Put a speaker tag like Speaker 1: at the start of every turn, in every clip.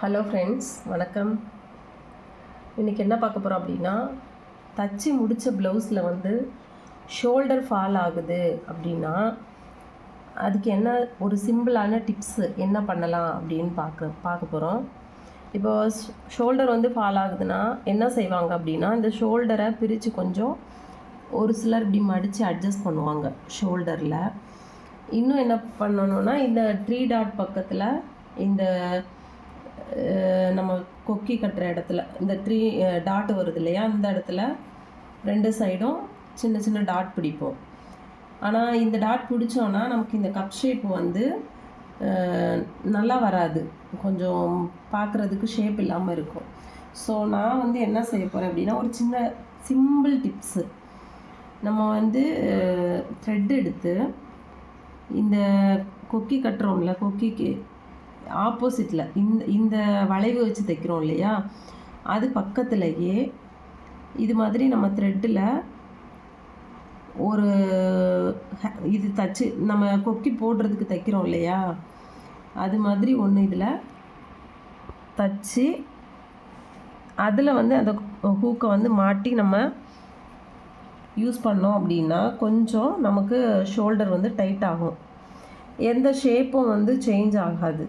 Speaker 1: Hello friends, வணக்கம். இன்றைக்கி என்ன பார்க்க போகிறோம் அப்படின்னா, தச்சு முடித்த ப்ளவுஸில் வந்து ஷோல்டர் ஃபால் ஆகுது அப்படின்னா அதுக்கு என்ன ஒரு சிம்பிளான டிப்ஸு என்ன பண்ணலாம் அப்படின்னு பார்க்க போகிறோம். இப்போ ஷோல்டர் வந்து ஃபால் ஆகுதுன்னா என்ன செய்வாங்க அப்படின்னா, இந்த ஷோல்டரை பிரித்து கொஞ்சம் ஒரு சிலர் இப்படி மடித்து அட்ஜஸ்ட் பண்ணுவாங்க ஷோல்டரில். இன்னும் என்ன பண்ணணுன்னா, இந்த 3 டாட் பக்கத்தில் இந்த நம்ம கொக்கி கட்டுற இடத்துல இந்த 3 டாட் வருது இல்லையா, அந்த இடத்துல 2 சைடும் சின்ன சின்ன டாட் பிடிப்போம். ஆனால் இந்த டாட் பிடிச்சோன்னா நமக்கு இந்த கப் ஷேப் வந்து நல்லா வராது, கொஞ்சம் பார்க்குறதுக்கு ஷேப் இல்லாமல் இருக்கும். ஸோ நான் வந்து என்ன செய்ய போகிறேன் அப்படின்னா, ஒரு சின்ன சிம்பிள் டிப்ஸு. நம்ம வந்து த்ரெட் எடுத்து இந்த கொக்கி கட்டுறோம்ல, கொக்கிக்கு ஆப்போசிட்டில் இந்த வளைவு வச்சு தைக்கிறோம் இல்லையா, அது பக்கத்துலேயே இது மாதிரி நம்ம த்ரெட்டில் ஒரு இது தச்சு நம்ம கொக்கி போடுறதுக்கு தைக்கிறோம் இல்லையா, அது மாதிரி ஒன்று இதில் தச்சு அதில் வந்து அந்த ஹூக்கை வந்து மாட்டி நம்ம யூஸ் பண்ணோம் அப்படின்னா கொஞ்சம் நமக்கு ஷோல்டர் வந்து டைட் ஆகும், எந்த ஷேப்பும் வந்து சேஞ்ச் ஆகாது.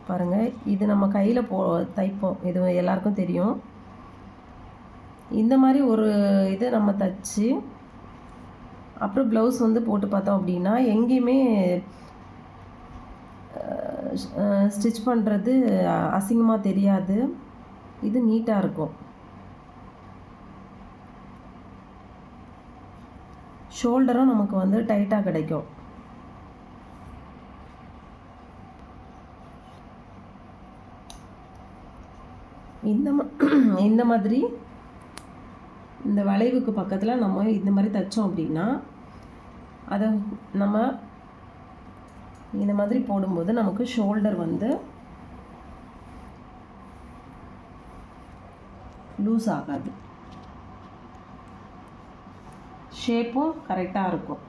Speaker 1: பாருங்கள், இது நம்ம கையில் தைப்போம், இது எல்லாருக்கும் தெரியும். இந்த மாதிரி ஒரு இதை நம்ம தைச்சி அப்புறம் ப்ளவுஸ் வந்து போட்டு பார்த்தோம் அப்படின்னா எங்கேயுமே ஸ்டிச் பண்ணுறது அசிங்கமாக தெரியாது, இது நீட்டாக இருக்கும். ஷோல்டரும் நமக்கு வந்து டைட்டாக கிடைக்கும். இந்த மாதிரி இந்த வளைவுக்கு பக்கத்தில் நம்ம இந்த மாதிரி தைச்சோம் அப்படின்னா அதை நம்ம இந்த மாதிரி போடும்போது நமக்கு ஷோல்டர் வந்து லூஸ் ஆகாது, ஷேப்பும் கரெக்டாக இருக்கும்.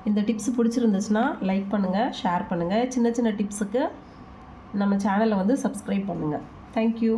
Speaker 1: இந்த டிப்ஸ் பிடிச்சிருந்துச்சுன்னா லைக் பண்ணுங்கள், ஷேர் பண்ணுங்கள். சின்ன சின்ன டிப்ஸுக்கு நம்ம சேனலை வந்து சப்ஸ்கிரைப் பண்ணுங்கள். தேங்க்யூ.